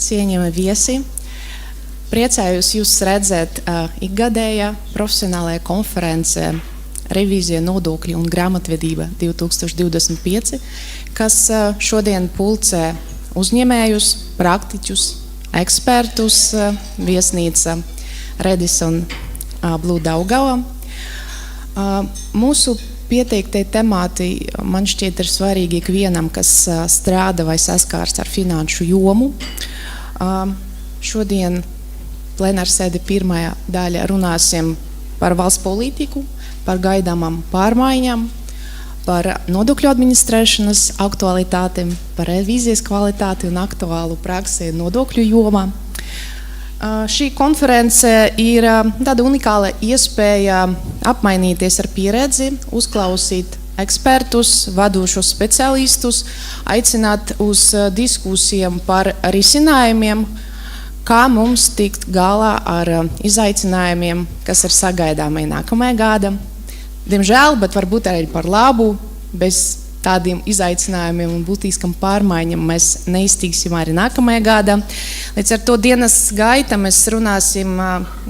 cienījami viesi. Priecājos jūs redzēt ikgadējā profesionālajā konferencē Revīzija, nodokļi un grāmatvedība 2025, kas šodien pulcē uzņēmējus, praktiķus, ekspertus, viesnīca Redison Blue Daugava. Mūsu pieteiktie temāti man šķiet ir svarīgi ikvienam, kas strādā vai saskārs ar finanšu jomu. Šodien plenārsēde pirmajā daļā runāsim par valsts politiku, par gaidāmām pārmaiņām, par nodokļu administrēšanas aktualitātēm, par revīzijas kvalitāti un aktuālu praksi nodokļu jomā. Šī konference ir tāda unikāla iespēja apmainīties ar pieredzi, uzklausīt ekspertus, vadošos speciālistus, aicināt uz diskusijām par risinājumiem, kā mums tikt galā ar izaicinājumiem, kas ir sagaidāmi nākamajā gada. Diemžēl, bet varbūt arī par labu, bez tādiem izaicinājumiem un būtiskam pārmaiņam mēs neiztīksim arī nākamajā gadā. Līdz ar to dienas gaita mēs runāsim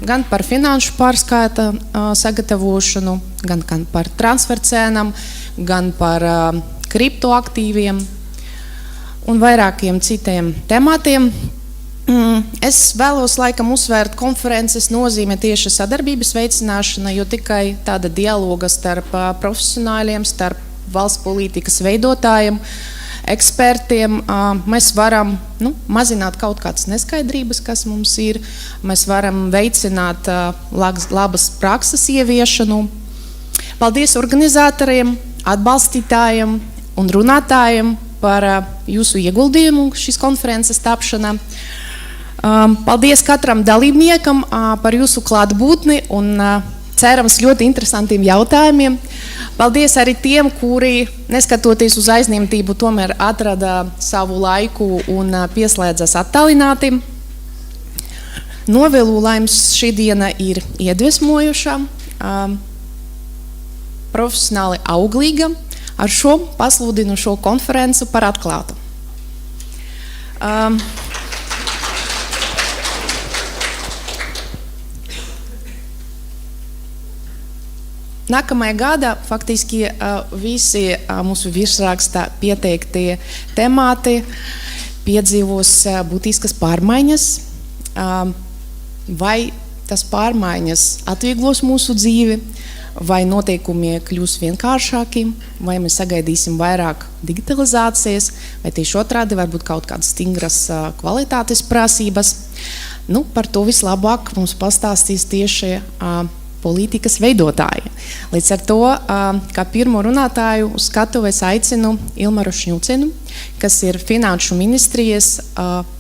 gan par finanšu pārskata sagatavošanu, gan par transfercēnām, gan par kriptoaktīviem un vairākiem citiem tematiem. Es vēlos laikam uzsvērt konferences nozīme tieši sadarbības veicināšana, jo tikai tāda dialoga starp profesionāļiem, starp valsts politikas veidotājiem, ekspertiem, mēs varam mazināt kaut kādas neskaidrības, kas mums ir, mēs varam veicināt labas prakses ieviešanu. Paldies organizatoriem, atbalstītājiem un runātājiem par jūsu ieguldījumu šīs konferences tapšanā. Paldies katram dalībniekam par jūsu klātbūtni un cerams ļoti interesantiem jautājumiem. Paldies arī tiem, kuri, neskatoties uz aizņemtību, tomēr atrada savu laiku un pieslēdzas attālināti. Novēlu, lai jums šī diena ir iedvesmojuša, profesionāli auglīga. Ar šo pasludinu šo konferenci par atklātu. Nākamajā gadā faktiski visi mūsu virsrakstā pieteiktie temāti piedzīvos būtiskas pārmaiņas. Vai tas pārmaiņas atvieglos mūsu dzīvi, vai noteikumi kļūs vienkāršāki, vai mēs sagaidīsim vairāk digitalizācijas, vai tieši otrādi varbūt kaut kādas stingras kvalitātes prasības. Par to vislabāk mums pastāstīs tieši politikas veidotāji. Līdz ar to, kā pirmo runātāju uz skatuves aicinu Ilmaru Šņucenu, kas ir Finanšu ministrijas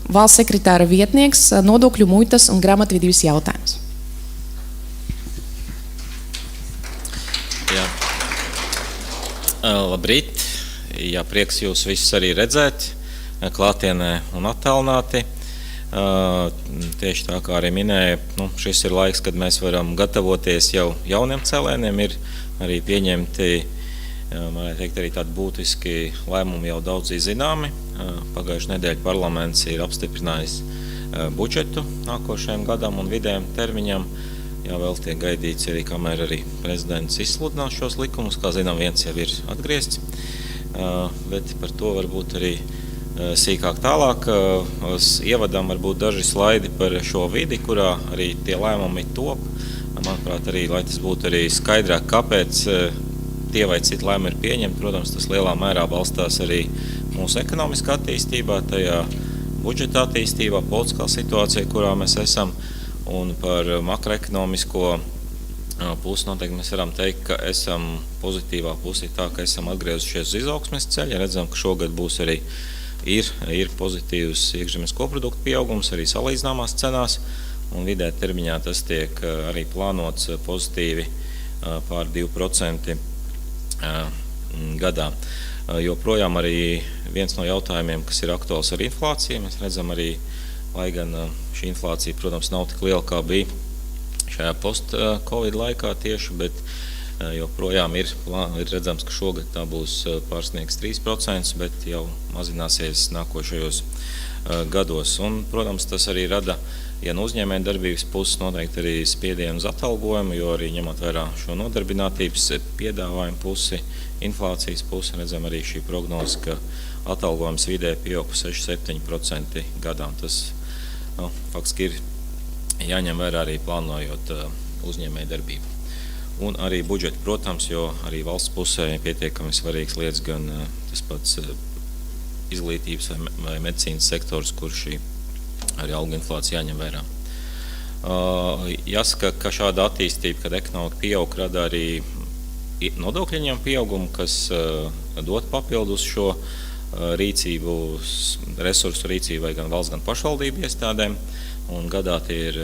valsts sekretāra vietnieks nodokļu, muitas un grāmatvedības jautājums. Jā. Labrīt. Jā, prieks jūs visus arī redzēt, klātienē un attālināti. Tieši tā kā arī minēja, šis ir laiks, kad mēs varam gatavoties jau jauniem cēlēniem, ir arī pieņemti, varētu teikt, arī tādi būtiski lēmumi jau daudzi zināmi. Pagājušajā nedēļā parlaments ir apstiprinājis budžetu nākošajam gadam un vidējam termiņam. Jā, vēl tiek gaidīts arī, kamēr arī prezidents izsludinās šos likumus, kā zinām, viens jau ir atgriezts, bet par to varbūt arī sīkāk tālāk. Ievadām varbūt daži slaidi par šo vidi, kurā arī tie lēmumi top. Manuprāt, arī, lai tas būtu arī skaidrāk, kāpēc tie vai citi lēmumi ir pieņemti. Protams, tas lielā mērā balstās arī mūsu ekonomiskā attīstībā, tajā budžeta attīstībā, politiskā situācijā, kurā mēs esam. Un par makroekonomisko pusi noteikti mēs varam teikt, ka esam pozitīvā pusē tā, ka esam atgriezušies uz izaugsmes ceļa. Redzam, ka šogad būs arī ir pozitīvs iekšzemes koprodukta pieaugums arī salīdzināmās cenās, un vidē termiņā tas tiek arī plānots pozitīvi pār 2% gadā. Joprojām arī viens no jautājumiem, kas ir aktuāls ar inflāciju, mēs redzam arī, lai gan šī inflācija, protams, nav tik liela, kā bija šajā post-Covid laikā tieši, bet joprojām ir redzams, ka šogad tā būs pārsniegs 3%, bet jau mazināsies nākošajos gados. Un, protams, tas arī rada, ja no uzņēmējdarbības puses noteikti arī spiedienu uz atalgojumu, jo arī ņemot vērā šo nodarbinātības piedāvājumu pusi, inflācijas pusi, redzam arī šī prognoze, ka atalgojums vidē pieaug 6–7% gadā. Tas faktiski ir jāņem vērā arī plānojot uzņēmējdarbību. Un arī budžeti, protams, jo arī valsts pusē pietiekami svarīgas lietas, gan tas pats izglītības vai medicīnas sektors, kur šī arī algu inflācija jāņem vērā. Jāsaka, ka šāda attīstība, kad ekonomika pieaug, rada arī nodokļu ieņēmumu pieaugumu, kas dod papildus šo rīcību, resursu rīcībai gan valsts, gan pašvaldību iestādēm. Un gadā tie ir,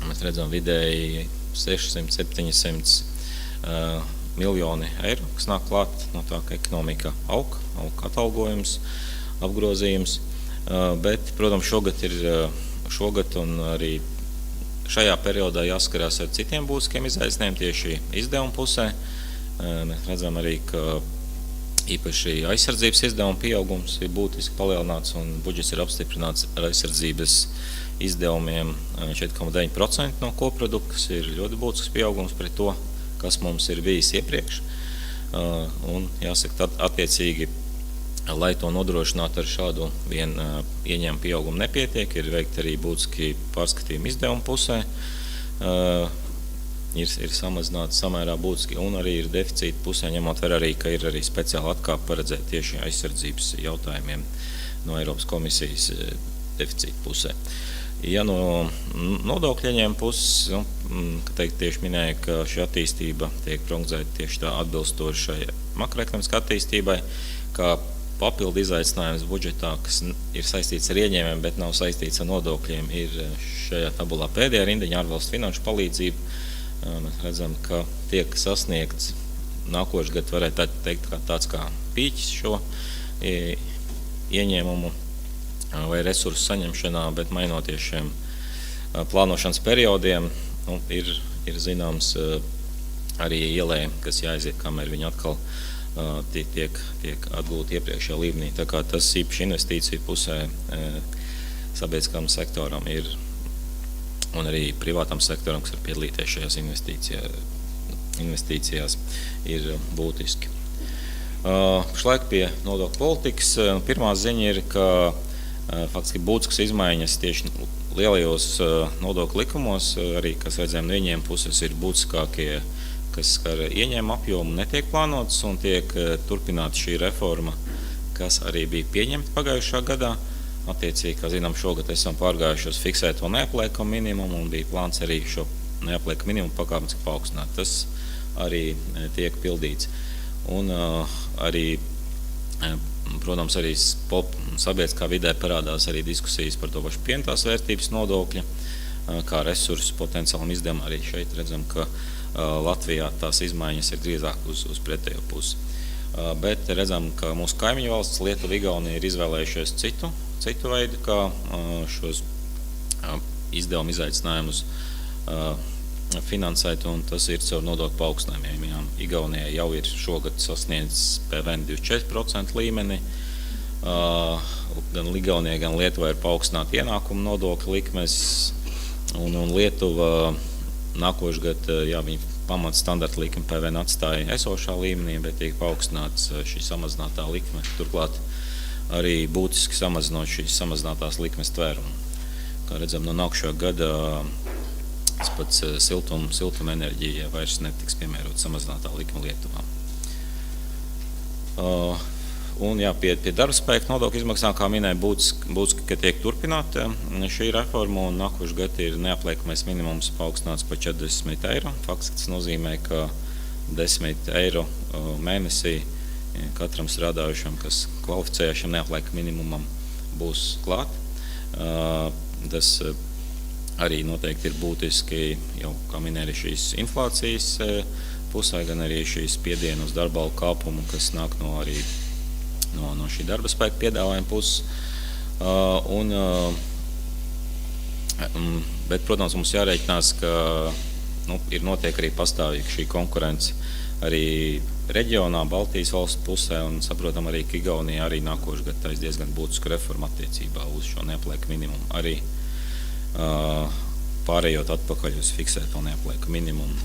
mēs redzam, vidēji 600–700 miljoni eiro, kas nāk klāt no tā, ka ekonomika aug atalgojums, apgrozījums. Bet, protams, šogad un arī šajā periodā jāskarās ar citiem būtiskiem izaicinājumiem tieši izdevuma pusē. Mēs redzam arī, ka īpaši aizsardzības izdevuma pieaugums ir būtiski palielināts un budžets ir apstiprināts ar aizsardzības izdevumiem 4,9% no koprodukta, kas ir ļoti būtisks pieaugums pret to, kas mums ir bijis iepriekš. Un jāsaka, attiecīgi, lai to nodrošinātu ar šādu vien ieņēmumu pieaugumu nepietiek, ir veikti arī būtiski pārskatījumi izdevuma pusē, ir samazināts samērā būtiski, un arī ir deficīta pusē, ņemot vērā arī, ka ir arī speciāli atkāpe paredzēta tieši aizsardzības jautājumiem no Eiropas komisijas deficīta pusē. Ja no nodokļu ieņēmuma puses, tieši minēja, ka šī attīstība tiek prognozēta tieši tā atbilstoši šai makroekonomiskai attīstībai, kā papildu izaicinājums budžetā, kas ir saistīts ar ieņēmumiem, bet nav saistīts ar nodokļiem, ir šajā tabulā pēdējā rindiņa ārvalstu finanšu palīdzība. Mēs redzam, ka tiek sasniegts nākošais gads, varētu teikt, tāds kā pīķis šo ieņēmumu vai resursu saņemšanā, bet mainoties šiem plānošanas periodiem, ir zināms arī ielē, kas jāaiziet, kamēr viņi atkal tiek atgūti iepriekšējā līmenī. Tā kā tas īpaši investīciju pusē sabiedriskam sektoram ir, un arī privātam sektoram, kas var piedalīties šajās investīcijās, ir būtiski. Pašlaik pie nodokļu politikas pirmā ziņa ir, ka faktiski būtiskas izmaiņas tieši lielajos nodokļu likumos, arī, kas redzējām no ieņēmuma puses, ir būtiskākie, kas skar ieņēmumu apjomu, netiek plānotas un tiek turpināta šī reforma, kas arī bija pieņemta pagājušā gadā. Attiecīgi, kā zinām, šogad esam pārgājuši uz fiksēto neapliekamu minimumu un bija plāns arī šo neapliekamu minimumu pakāpeniski paaugstināt. Tas arī tiek pildīts. Un arī, protams, arī sabiedriskā vidē parādās arī diskusijas par to pašu pientās vērtības nodokļa, kā resursu potenciālam izdevumam. Arī šeit redzam, ka Latvijā tās izmaiņas ir drīzāk uz pretējo pusi. Bet redzam, ka mūsu kaimiņu valsts Lietuva, Igaunija ir izvēlējušies citu veidu, kā šos izdevumu izaicinājumus finansēt, un tas ir caur nodokļu paaugstinājumiem. Igaunijai jau ir šogad sasniedzis PVN 24% līmeni. Gan Igaunijai, gan Lietuvai ir paaugstināti ienākumu nodokļu likmes, un Lietuva nākošais gads, viņi pamata standarta likme PVN atstāja esošā līmenī, bet tiek paaugstināts šī samazinātā likme. Turklāt arī būtiski samazinot šīs samazinātās likmes tvērumu. Kā redzam, no nākošā gada pats siltuma enerģija vairs netiks piemērot samazinātā likme Lietuvā. Un pie darba spēka nodokļu izmaksām, kā minēja, būtiski, ka tiek turpināta šī reforma, un nākošais gads ir neapliekamais minimums paaugstināts par 40 eiro. Faktiski tas nozīmē, ka 10 eiro mēnesī katram strādājušam, kas kvalificēja šim neapliekamam minimumam, būs klāt. Tas arī noteikti ir būtiski, jau kā minēja, šīs inflācijas pusē, gan arī šīs spiediena uz darba algu kāpumu, kas nāk no šī darba spēka piedāvājuma puses. Bet, protams, mums jārēķinās, ka ir notiek arī pastāvīgi šī konkurence arī reģionā, Baltijas valstu pusē un, saprotam, arī Igaunija arī nākošu gadu taisa diezgan būtisku reformu attiecībā uz šo neaplieku minimumu. Arī pārējot atpakaļ uz fiksēto neaplieku minimumu.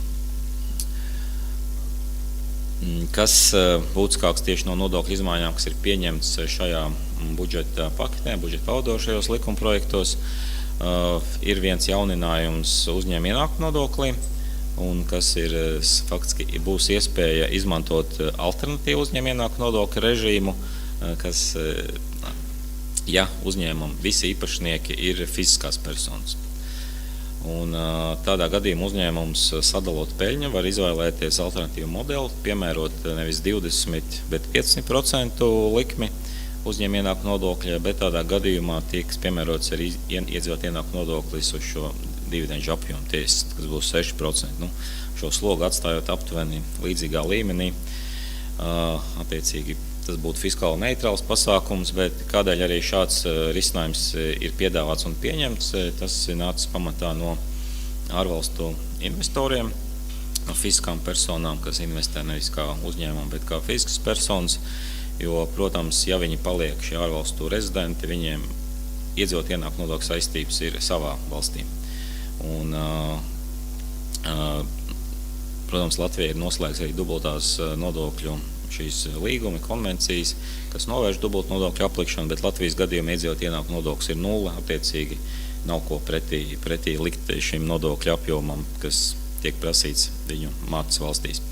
Kas būtiskāks tieši no nodokļu izmaiņām, kas ir pieņemts šajā budžeta paketē, budžeta pavadošajos likumprojektos, ir viens jauninājums uzņēmuma ienākuma nodoklī, un kas ir faktiski būs iespēja izmantot alternatīvu uzņēmuma ienākuma nodokļa režīmu, kas, ja uzņēmuma visi īpašnieki ir fiziskās personas. Un tādā gadījumā uzņēmums sadalot peļņu var izvēlēties alternatīvu modeli, piemērot nevis 20, bet 15% likmi uzņēmuma ienākuma nodokļa, bet tādā gadījumā tiek piemērots arī iedzīvot ienākuma nodoklis uz šo dividendžu apjomu tiesas, kas būs 6%. Šo slogu atstājot aptuveni līdzīgā līmenī, attiecīgi tas būtu fiskāli neitrāls pasākums, bet kādēļ arī šāds risinājums ir piedāvāts un pieņemts, tas ir nācis pamatā no ārvalstu investoriem, no fiziskām personām, kas investē nevis kā uzņēmumi, bet kā fiziskas personas, jo, protams, ja viņi paliek šie ārvalstu rezidenti, viņiem iedzīvot ienākuma nodokļu saistības ir savā valstī. Un, protams, Latvija ir noslēgts arī dubultās nodokļu šīs līgumi, konvencijas, kas novērš dubultu nodokļu aplikšanu, bet Latvijas gadījumā iedzīvot ienākuma nodoklis ir 0, attiecīgi nav ko pretī likt šim nodokļu apjomam, kas tiek prasīts viņu mātes valstīs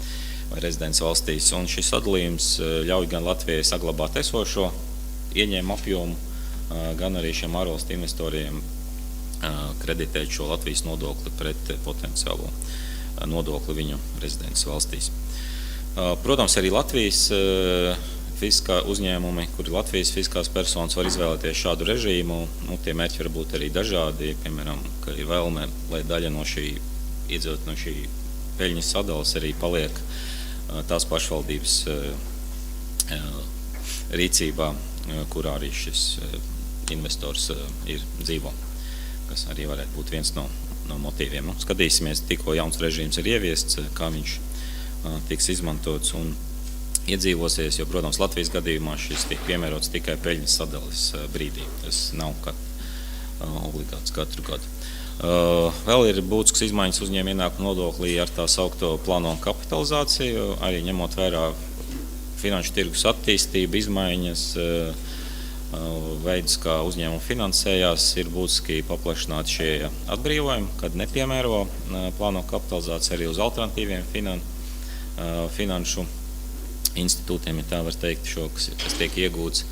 vai rezidents valstīs. Un šis sadalījums ļauj gan Latvijai saglabāt esošo ieņēmumu apjomu, gan arī šiem ārvalstu investoriem kreditēt šo Latvijas nodokli pret potenciālo nodokli viņu rezidents valstīs. Protams, arī Latvijas fiziskā uzņēmumi, kuri Latvijas fiziskās personas var izvēlēties šādu režīmu. Tie mērķi var būt arī dažādi, piemēram, ka ir vēlme, lai daļa no šī iedzīvot no šī peļņas sadalas arī paliek tās pašvaldības rīcībā, kurā arī šis investors ir dzīvo, kas arī varētu būt viens no motīviem. Skatīsimies, tikko jauns režīms ir ieviests, kā viņš tiks izmantots un iedzīvosies, jo, protams, Latvijas gadījumā šis tiek piemērots tikai peļņas sadalas brīdī. Tas nav obligāts katru gadu. Vēl ir būtisks izmaiņas uzņēmuma ienākuma nodoklī ar tā saukto plānojumu kapitalizāciju, arī ņemot vērā finanšu tirgus attīstību, izmaiņas, veidus, kā uzņēmumi finansējās, ir būtiski paplašināt šie atbrīvojumi, kad nepiemēro plānojumu kapitalizāciju arī uz alternatīviem finanšu institūtiem, ja tā var teikt, kas tiek iegūts,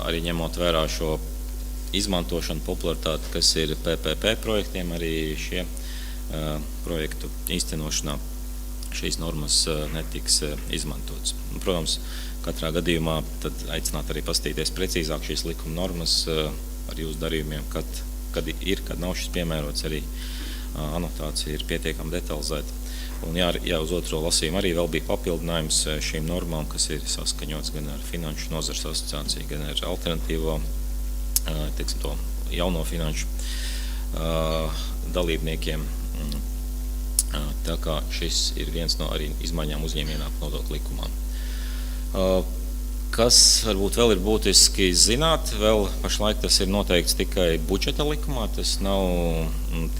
arī ņemot vērā šo izmantošanu popularitāti, kas ir PPP projektiem, arī šie projektu īstenošanā šīs normas netiks izmantotas. Protams, katrā gadījumā tad aicināt arī pastīties precīzāk šīs likuma normas ar jūsu darījumiem, kad nav šis piemērots, arī anotācija ir pietiekami detalizēta. Un jā, uz otro lasījumu arī vēl bija papildinājums šīm normām, kas ir saskaņots gan ar Finanšu nozares asociāciju, gan ar alternatīvo, teiksim, to jauno finanšu dalībniekiem. Tā kā šis ir viens no arī izmaiņām uzņēmuma ienākuma nodokļa likumā. Kas varbūt vēl ir būtiski zināt, vēl pašlaik tas ir noteikts tikai budžeta likumā, tas nav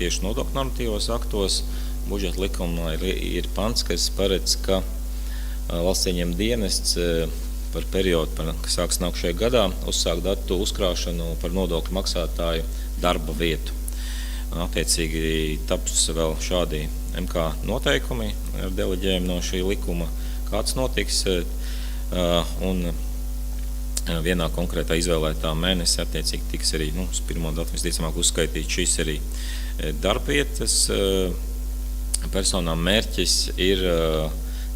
tieši nodokļu normatīvos aktos. Budžeta likumā ir pants, kas paredz, ka valsts ieņēmuma dienests par periodu, kas sāks nākamajā gadā, uzsāk datu uzkrāšanu par nodokļu maksātāju darba vietu. Attiecīgi taps vēl šādi MK noteikumi ar deleģējumu no šī likuma, kāds notiks, un vienā konkrētā izvēlētā mēnesī attiecīgi tiks arī, uz pirmo datu visticamāk uzskaitīt šīs arī darbvietas. Personām mērķis ir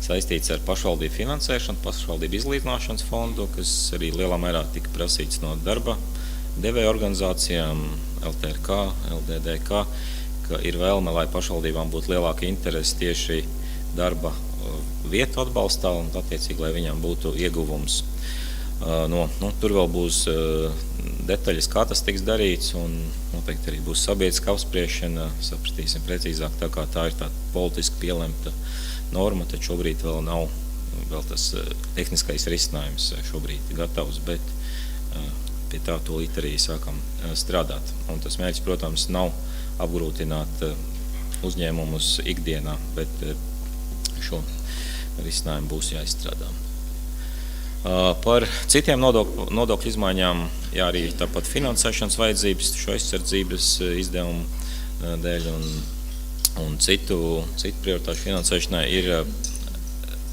saistīts ar pašvaldību finansēšanu, pašvaldību izlīdzināšanas fondu, kas arī lielā mērā tika prasīts no darba devēja organizācijām, LTRK, LDDK, ka ir vēlme, lai pašvaldībām būtu lielāka interese tieši darba vietu atbalstā un attiecīgi, lai viņām būtu ieguvums. Tur vēl būs detaļas, kā tas tiks darīts, un noteikti arī būs sabiedriska apspriešana, sapratīsim precīzāk, tā kā tā ir tāda politiski pielemta norma, tad šobrīd vēl nav tas tehniskais risinājums šobrīd gatavs, bet pie tā tūlīt arī sākam strādāt. Un tas mērķis, protams, nav apgrūtināt uzņēmumus ikdienā, bet šo risinājumu būs jāizstrādā. Par citiem nodokļu izmaiņām, jā, arī tāpat finansēšanas vajadzības, šo aizsardzības izdevumu dēļ un citu prioritāšu finansēšanai ir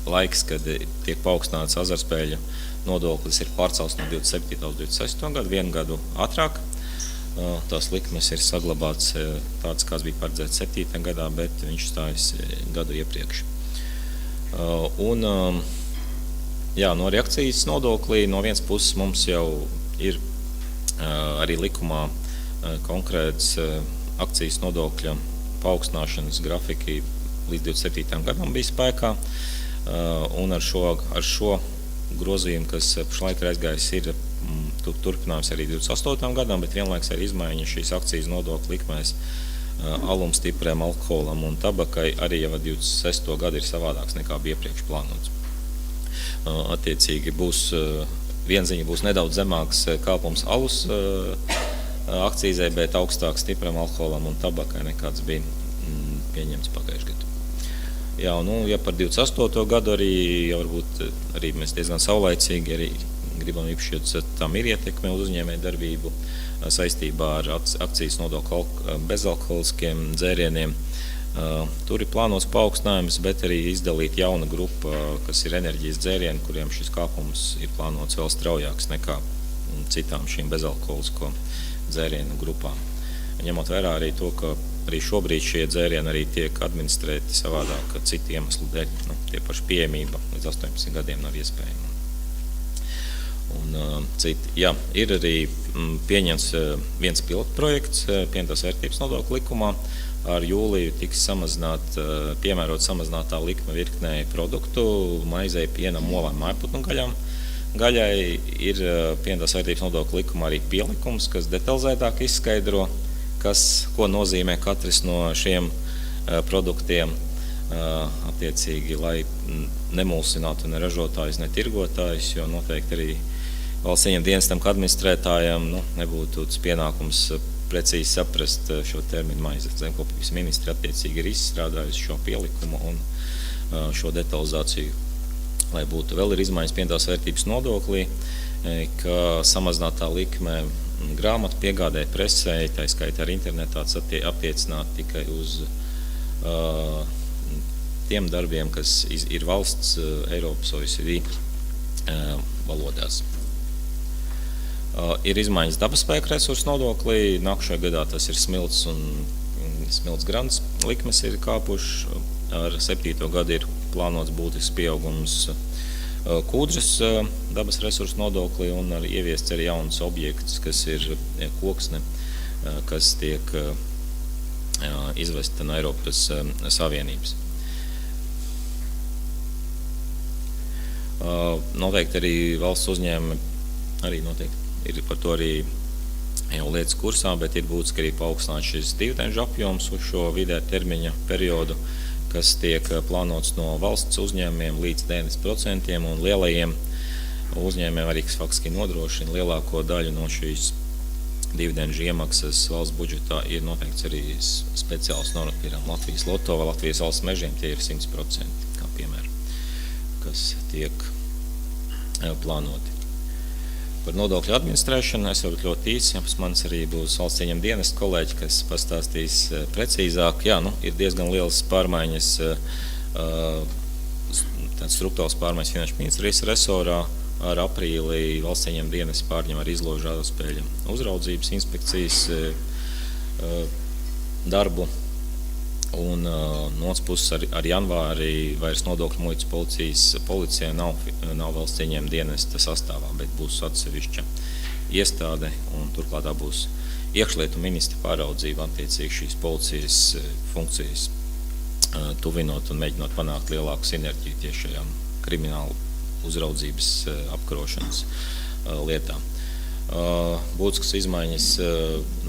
laiks, kad tiek paaugstināts azartspēļu nodoklis, ir pārcelts no 27. uz 26. gadu, 1 gadu ātrāk. Tās likmes ir saglabāts tāds, kāds bija paredzēts 7. gadā, bet viņš stājas gadu iepriekš. Un, jā, no reakcijas nodoklī no vienas puses mums jau ir arī likumā konkrēts akcijas nodokļa paaugstināšanas grafiki līdz 27. gadam bija spēkā. Un ar šo grozījumu, kas pašlaik ir aizgājis, ir turpinājums arī 28. gadam, bet vienlaiks arī izmaiņa šīs akcijas nodokļa likmēs alum, stipriem, alkoholam un tabakai arī jau 26. gadu ir savādāks nekā bija iepriekš plānots. Attiecīgi vienziņa būs nedaudz zemāks kāpums alus akcīzē, bet augstāks stipriem, alkoholam un tabakai nekāds bija pieņemts pagājušajā gadā. Jā, ja par 28. gadu arī mēs diezgan saulaicīgi arī gribam īpaši, jo tam ir ietekme uz uzņēmēju darbību saistībā ar akcijas nodokli bezalkoholiskiem dzērieniem. Tur ir plānots paaugstinājums, bet arī izdalīt jauna grupa, kas ir enerģijas dzērieni, kuriem šis kāpums ir plānots vēl straujāks nekā citām šīm bezalkoholisko dzērienu grupām. Ņemot vērā arī to, ka arī šobrīd šie dzērieni arī tiek administrēti savādāk citu iemeslu dēļ. Tie paši pieejamība līdz 18 gadiem nav iespējama. Jā, ir arī pieņemts viens pilotprojekts pievienotās vērtības nodokļa likumā. Ar jūliju tiks piemērot samazinātā likme virknē produktu, maizei, pienam, olām, mājputnu gaļām. Gaļai ir pievienotās vērtības nodokļa likumā arī pielikums, kas detalizētāk izskaidro, ko nozīmē katrs no šiem produktiem, attiecīgi, lai nemulsinātu ne ražotājus, ne tirgotājus, jo noteikti arī valsts ieņem dienestam, ka administrētājiem nebūtu tas pienākums precīzi saprast šo terminu maize. Zemkopības ministri attiecīgi ir izstrādājusi šo pielikumu un šo detalizāciju, lai būtu vēl ir izmaiņas pievienotās vērtības nodoklī, ka samazinātā likme grāmatu piegādē presē, tā skaitā arī internetā, attiecināt tikai uz tiem darbiem, kas ir valsts Eiropas OECD valodās. Ir izmaiņas dabaspēku resursu nodoklī. Nākošajā gadā tas ir smilts un smilts grants likmes ir kāpuši. Ar 7. gadu ir plānots būtisks pieaugums kūdras dabas resursu nodoklī un ieviests arī jauns objekts, kas ir koksne, kas tiek izvesta no Eiropas Savienības. Noteikti arī valsts uzņēmumi arī noteikti ir par to arī jau lietas kursā, bet ir būtiski arī paaugstināt šis dividenžu apjoms uz šo vidē termiņa periodu, kas tiek plānots no valsts uzņēmumiem līdz 90% un lielajiem uzņēmumiem arī, kas faktiski nodrošina lielāko daļu no šīs dividenžu iemaksas valsts budžetā, ir noteikts arī speciāls norma, piemēram, Latvijas Loto vai Latvijas valsts mežiem, tie ir 100%, kā piemēram, kas tiek plānoti. Par nodokļu administrēšanu es varu ļoti īsi, pēc manis arī būs valsts ieņem dienesta kolēģi, kas pastāstīs precīzāk. Jā, ir diezgan lielas pārmaiņas, tāds struktūrāls pārmaiņas finanšu ministrijas resorā. Ar aprīlī valsts ieņem dienesta pārņem arī izložu azartspēļu uzraudzības inspekcijas darbu. Un no otras puses ar janvārī vairs nodokļu muitas policija nav valsts ieņēmuma dienesta sastāvā, bet būs atsevišķa iestāde un turklāt būs iekšlietu ministra pāraudzība attiecīgi šīs policijas funkcijas tuvinot un mēģinot panākt lielāku sinerģiju tieši šajām kriminālu uzraudzības apkarošanas lietām. Būtiskas izmaiņas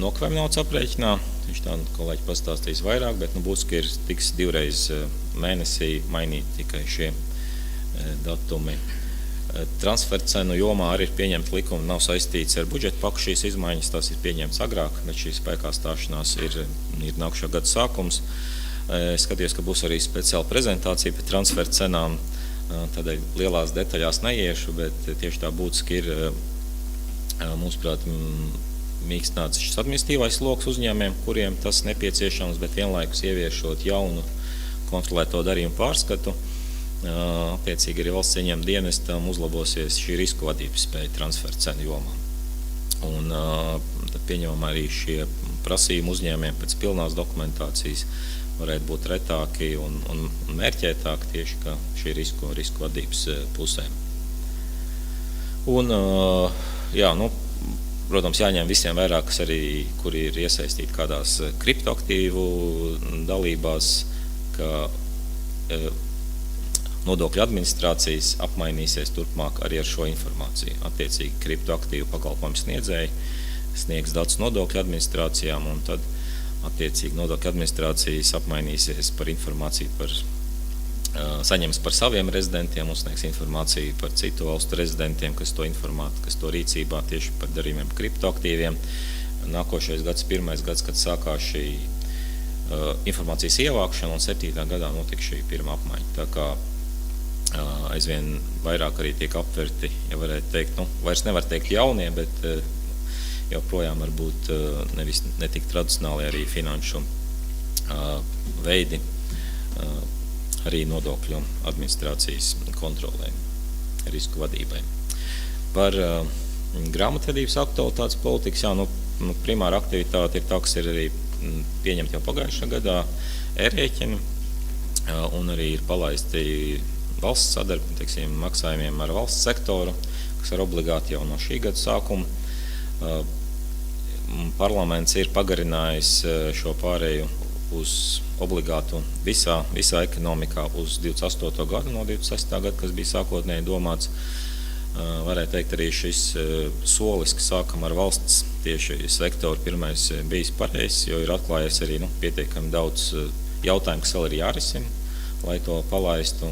nokavējuma naudas aprēķinā. viņš tā kolēģi pastāstīs vairāk, bet būs, ka tiks 2 reizes mēnesī mainīt tikai šie datumi. Transfercenu jomā arī ir pieņemta likuma, nav saistīts ar budžeta paku šīs izmaiņas, tās ir pieņemts agrāk, bet šī spēkā stāšanās ir nākušā gada sākums. Skatījos, ka būs arī speciāla prezentācija par transfercenām, tādēļ lielās detaļās neiešu, bet tieši tā būtiski ir, mūsuprāt, mīkstināts šis administratīvais sloks uzņēmumiem, kuriem tas nepieciešams, bet vienlaikus ieviešot jaunu kontrolēto darījumu pārskatu. Attiecīgi arī valsts ieņēmuma dienestam uzlabosies šī risku vadības spēja transfercenu jomā. Un tad pieņemam arī šie prasījumi uzņēmumiem pēc pilnās dokumentācijas varētu būt retāki un mērķētāki tieši kā šī risku vadības pusē. Un, protams, jāņem visiem vērā, kas arī, kuri ir iesaistīti kādās kriptoaktīvu dalībās, ka nodokļu administrācijas apmainīsies turpmāk arī ar šo informāciju. Attiecīgi, kriptoaktīvu pakalpojumu sniedzēji sniegs datus nodokļu administrācijām, un tad attiecīgi nodokļu administrācijas apmainīsies par informāciju saņems par saviem rezidentiem, uzsniegs informāciju par citu valstu rezidentiem, kas to rīcībā tieši par darījumiem kriptoaktīviem. Nākošais gads, 1. gads, kad sākās šī informācijas ievākšana, un 7. gadā notika šī pirmā apmaiņa. Tā kā aizvien vairāk arī tiek aptverti, ja varētu teikt, vairs nevar teikt jaunie, bet joprojām varbūt ne tik tradicionāli arī finanšu veidi arī nodokļu administrācijas kontrolē, risku vadībai. Par grāmatvedības aktualitātes politikas, primāra aktivitāte ir tā, kas ir arī pieņemta jau pagājušā gadā e-rēķini, un arī ir palaisti valsts maksājumiem ar valsts sektoru, kas ir obligāti jau no šī gada sākuma. Parlaments ir pagarinājis šo pārēju uz obligātu visā ekonomikā uz 28. gadu, no 26. gada, kas bija sākotnēji domāts. Varētu teikt, arī šis solis, ka sākam ar valsts tieši sektoru pirmais bijis pareizs, jo ir atklājies arī pietiekami daudz jautājumu, kas vēl ir jārisina, lai to palaistu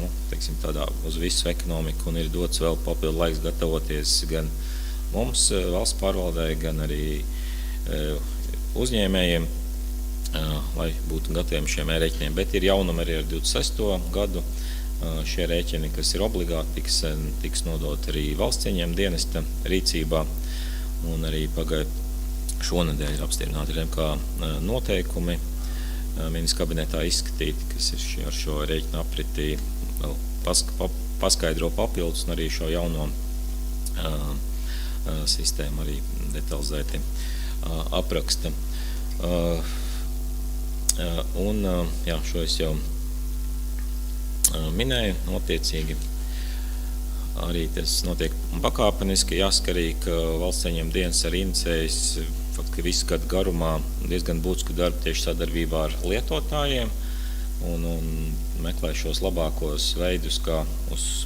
tādā uz visu ekonomiku, un ir dots vēl papildu laiks gatavoties gan mums, valsts pārvaldē, gan arī uzņēmējiem, lai būtu gataviem šiem e-rēķiniem. Bet ir jaunumi arī ar 26. gadu. Šie rēķini, kas ir obligāti, tiks nodot arī valsts ieņēmuma dienesta rīcībā, un arī šonedēļ ir apstiprināti kā noteikumi ministra kabinetā izskatīti, kas ir ar šo rēķinu apriti vēl paskaidro papildus, un arī šo jauno sistēmu arī detalizēti apraksta. Šo es jau minēju, attiecīgi arī tas notiek pakāpeniski, jāskarī, ka valsts ieņēmuma dienests arī inicējis faktiski visu gadu garumā diezgan būtisku darbu tieši sadarbībā ar lietotājiem un meklē šos labākos veidus, kā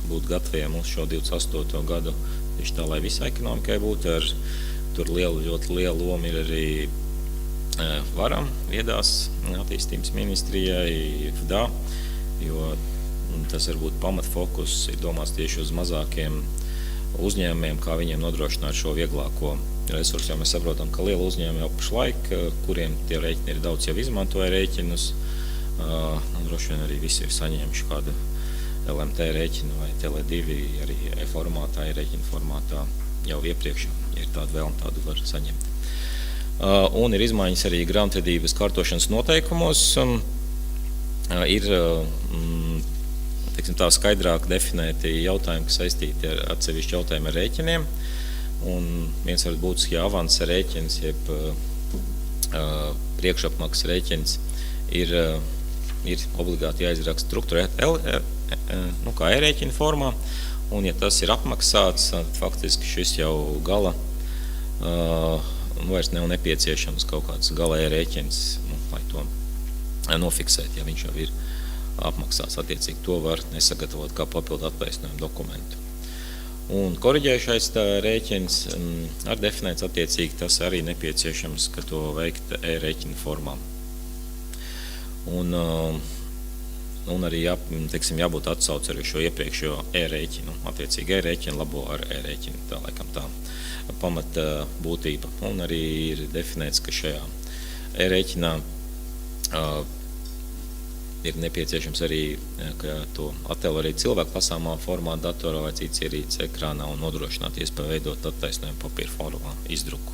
būt gataviem uz šo 28. gadu, tieši tā, lai visai ekonomikai būtu. Tur ļoti liela loma ir arī varam viedās attīstības ministrijai, FDA, jo tas var būt pamatfokus, ir domāts tieši uz mazākiem uzņēmumiem, kā viņiem nodrošināt šo vieglāko resursu. Jo mēs saprotam, ka liela uzņēmumi jau pašlaik, kuriem tie rēķini ir daudz, jau izmantoja rēķinus. Droši vien arī visi ir saņēmuši kādu LMT rēķinu vai Tele2 arī e-formātā, e-rēķinu formātā jau iepriekš, ja ir tāda vēlme, tādu var saņemt. Un ir izmaiņas arī grāmatvedības kārtošanas noteikumos. Ir tā skaidrāk definēti jautājumi, kas saistīti ar atsevišķu jautājumu ar rēķiniem. Un viens var būt avansa rēķins, jeb priekšapmaksas rēķins ir obligāti jāizraksta strukturēt kā e-rēķina formā. Un ja tas ir apmaksāts, tad faktiski šis jau gala vairs nav nepieciešams kaut kāds gala e-rēķins, lai to nofiksēt, ja viņš jau ir apmaksās. Attiecīgi to var nesagatavot kā papildu attaisnojumu dokumentu. Un koriģējušais rēķins ar definēts attiecīgi, tas arī nepieciešams, ka to veikt e-rēķina formā. Un arī jābūt atsauce arī šo iepriekšējo e-rēķinu. Attiecīgi e-rēķinu labo ar e-rēķinu. Tā laikam tā pamata būtība. Un arī ir definēts, ka šajā e-rēķinā ir nepieciešams arī, ka to attēlo arī cilvēku lasāmā formā, datorā vai cits ierīces ekrānā un nodrošināt iespēju veidot attaisnojumu papīra formā izdruku.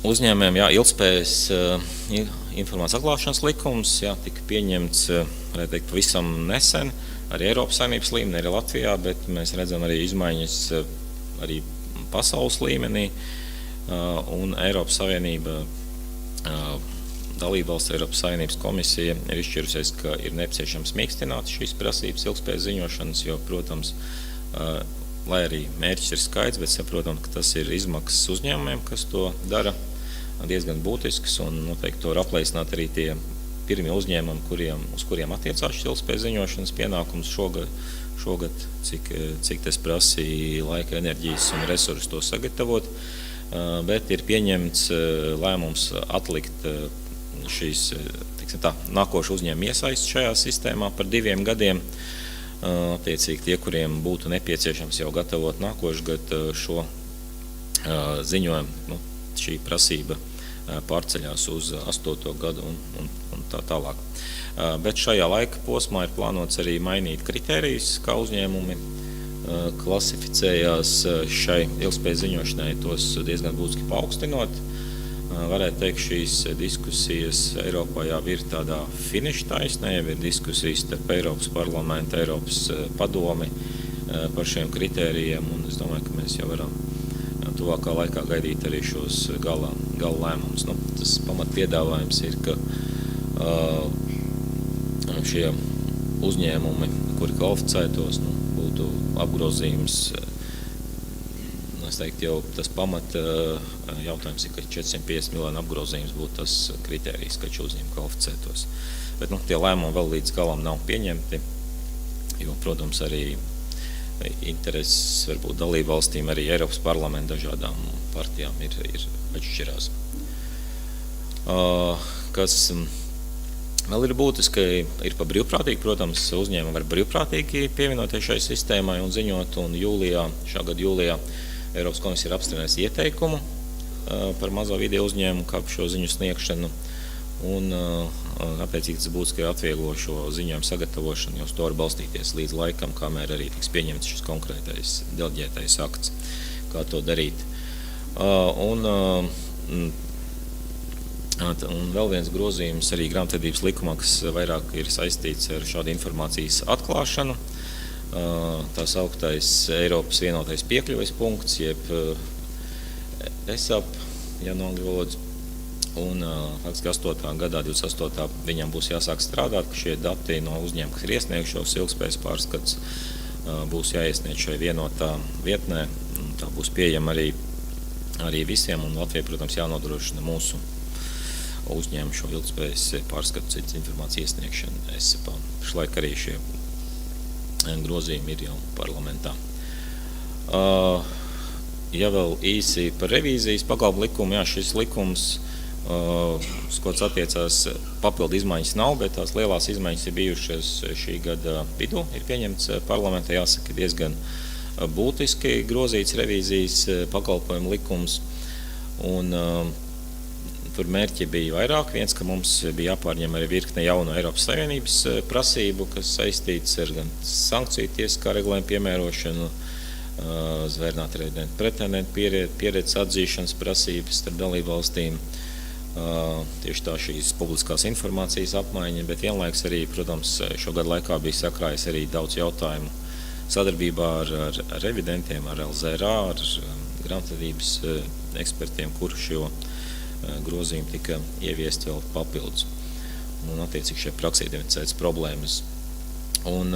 Uzņēmējiem, ilgspējas informācijas atklāšanas likums, tika pieņemts, varētu teikt, pavisam nesen, arī Eiropas Savienības līmenī, arī Latvijā, bet mēs redzam arī izmaiņas arī pasaules līmenī, un Eiropas Savienība dalībvalsts Eiropas Savienības komisija ir izšķirusies, ka ir nepieciešams mīkstināt šīs prasības ilgspējas ziņošanas, jo, protams, lai arī mērķis ir skaidrs, bet saprotam, ka tas ir izmaksas uzņēmumiem, kas to dara diezgan būtisks, un noteikti to var apliecināt arī tie pirmie uzņēmumi, uz kuriem attiecās šis ilgspējas ziņošanas pienākums šogad, cik tas prasīja laika, enerģijas un resursus to sagatavot, bet ir pieņemts lēmums atlikt šīs nākošu uzņēmumu iesaisti šajā sistēmā par 2 gadiem. Attiecīgi tie, kuriem būtu nepieciešams jau gatavot nākošu gadu šo ziņojumu, šī prasība pārceļās uz 8. gadu un tā tālāk. Bet šajā laika posmā ir plānots arī mainīt kritērijus, kā uzņēmumi klasificējās šai ilgspējas ziņošanai, tos diezgan būtiski paaugstinot. Varētu teikt, šīs diskusijas Eiropā jau ir tādā finiša taisnē, jau ir diskusijas starp Eiropas parlamentu, Eiropas padomi par šiem kritērijiem, un es domāju, ka mēs jau varam tuvākā laikā gaidīt arī šos gala lēmumus. Tas pamatpiedāvājums ir, ka šie uzņēmumi, kuri kvalificētos, būtu apgrozījums. Es teiktu, jau tas pamat jautājums ir, ka 450 miljonu apgrozījums būtu tas kritērijs, ka šie uzņēmumi kvalificētos. Bet tie lēmumi vēl līdz galam nav pieņemti, jo, protams, arī intereses varbūt dalību valstīm, arī Eiropas parlamenta dažādām partijām ir atšķirās. Kas vēl ir būtiski, ir pa brīvprātīgi, protams, uzņēmumi var brīvprātīgi pievienoties šai sistēmai un ziņot, un šā gada jūlijā Eiropas komisija ir apstiprinājusi ieteikumu par mazo video uzņēmumu, kā šo ziņu sniegšanu, un attiecīgi tas būtiski atvieglo šo ziņojumu sagatavošanu, jo uz to var balstīties līdz laikam, kamēr arī tiks pieņemts šis konkrētais deleģētais akts, kā to darīt. Un vēl viens grozījums arī grāmatvedības likumā, kas vairāk ir saistīts ar šādu informācijas atklāšanu. Tā sauktais Eiropas vienotais piekļuves punkts, jeb ESAP, no angļu valodas. Un faktiski 8. gadā, 28. viņam būs jāsāk strādāt, ka šie dati no uzņēmuma, kas ir iesniegšos ilgspējas pārskats, būs jāiesniedz šai vienotā vietnē. Tā būs pieejama arī visiem, un Latvijai, protams, jānodrošina mūsu uzņēmumu šo ilgspējas pārskatu cits informācijas iesniegšanu ESAPā. Pašlaik arī šie grozījumi ir jau parlamentā. Ja vēl īsi par revīzijas pagalbu likumu, šis likums, uz ko attiecās papildu izmaiņas nav, bet tās lielās izmaiņas ir bijušas šī gada vidū. Ir pieņemts parlamentā, jāsaka, diezgan būtiski grozīts revīzijas pakalpojumu likums. Un tur mērķi bija vairāk. Viens, ka mums bija jāpārņem arī virkne jauno Eiropas Savienības prasību, kas saistīts ar gan sankciju tiesiskā regulējuma piemērošanu, zvērnāt revidentu pretendentu pieredzes atzīšanas prasības starp dalību valstīm. Tieši tā šīs publiskās informācijas apmaiņa, bet vienlaiks arī, protams, šogad laikā bija sakrājas arī daudz jautājumu sadarbībā ar revidentiem, ar LZRA, ar grāmatvedības ekspertiem, kur šo grozījumu tika ieviest vēl papildus. Un attiecīgi šie praksē identificētas problēmas. Un,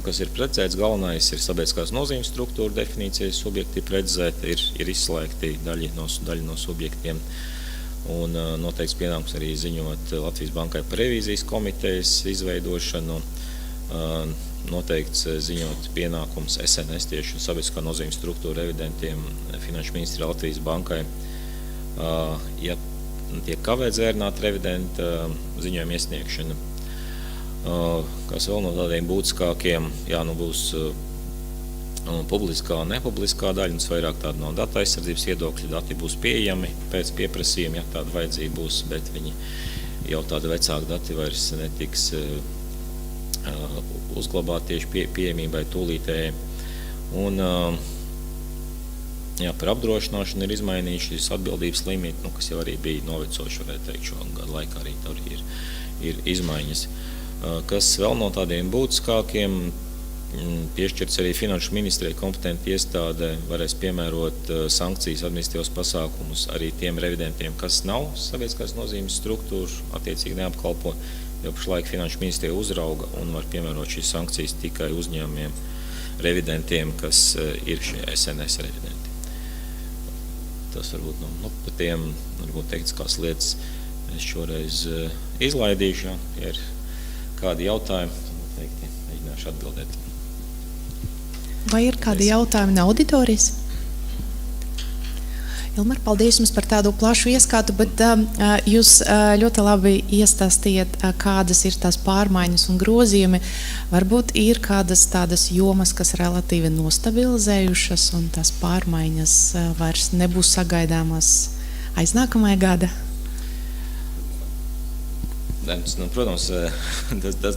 kas ir precēts, galvenais ir sabiedriskās nozīmes struktūra definīcijas subjekti precēti, ir izslēgti daļa no subjektiem. Un noteikts pienākums arī ziņot Latvijas bankai par revīzijas komitejas izveidošanu, noteikts ziņot pienākums SNS tieši sabiedriskā nozīmes struktūra revidentiem Finanšu ministrija Latvijas bankai. Ja tiek kavēts ērināt revidenta ziņojuma iesniegšana, kas vēl no tādiem būtiskākiem, būs publiskā un nepubliskā daļa, un vairāk tāda no data aizsardzības viedokļa dati būs pieejami pēc pieprasījuma, ja tāda vajadzība būs, bet viņi jau tādi vecāki dati vairs netiks uzglabāt tieši pieejamībai tūlītēji. Un par apdrošināšanu ir izmainīts šis atbildības limiti, kas jau arī bija novecoši, varētu teikt, šo gadu laikā arī tur ir izmaiņas. Kas vēl no tādiem būtiskākiem, piešķirts arī Finanšu ministrija kompetenta iestāde varēs piemērot sankcijas administratīvos pasākumus arī tiem revidentiem, kas nav sabiedriskās nozīmes struktūru, attiecīgi neapkalpo, jo pašlaik Finanšu ministrija uzrauga un var piemērot šīs sankcijas tikai uzņēmumiem revidentiem, kas ir šie SNS revidenti. Tas varbūt par tiem, varbūt teikts, kādas lietas es šoreiz izlaidīšu, ja ir kādi jautājumi, noteikti mēģināšu atbildēt. Vai ir kādi jautājumi no auditorijas? Ilmar, paldies jums par tādu plašu ieskatu, bet jūs ļoti labi iestāstījat, kādas ir tās pārmaiņas un grozījumi. Varbūt ir kādas tādas jomas, kas relatīvi nostabilizējušas, un tās pārmaiņas vairs nebūs sagaidāmas aiz nākamajā gada? Protams,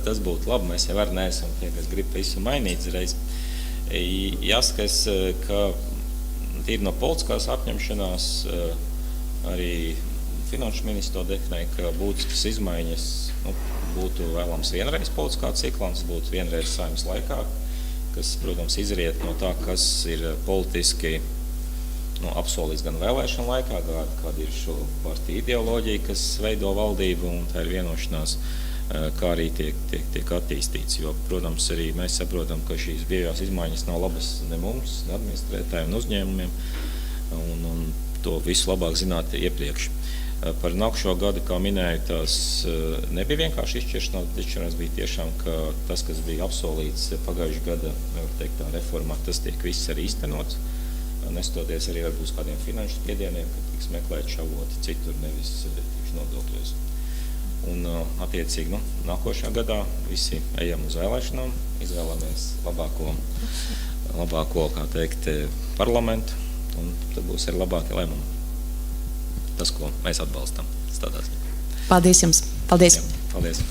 tas būtu labi. Mēs jau arī neesam tie, kas grib visu mainīt reiz. Jāskatās, ka tīri no politiskās apņemšanās arī Finanšu ministrs to definēja, ka būtiskas izmaiņas būtu vēlams vienreiz politiskā ciklā, tas būtu vienreiz Saeimas laikā, kas, protams, izriet no tā, kas ir politiski apsolīts gan vēlēšanu laikā, kāda ir šo partiju ideoloģija, kas veido valdību, un tā ir vienošanās, kā arī tiek attīstīts. Jo, protams, arī mēs saprotam, ka šīs bijušās izmaiņas nav labas ne mums, ne administrētājiem un uzņēmumiem, un to visu labāk zināt iepriekš. Par nākušo gadu, kā minēju, tās nebija vienkārši izšķiršanās bija tiešām, ka tas, kas bija apsolīts pagājušā gada, var teikt, tā reformā, tas tiek viss arī īstenots. Nestoties arī varbūt kādiem finanšu spiedieniem, ka tiks meklēt šavoti citur, nevis tieši nodokļos. Un attiecīgi, nākošajā gadā visi ejam uz vēlēšanām, izvēlamies labāko, kā teikt, parlamentu, un tad būs arī labākie lēmumi. Tas, ko mēs atbalstam. Paldies jums! Paldies! Jā, paldies!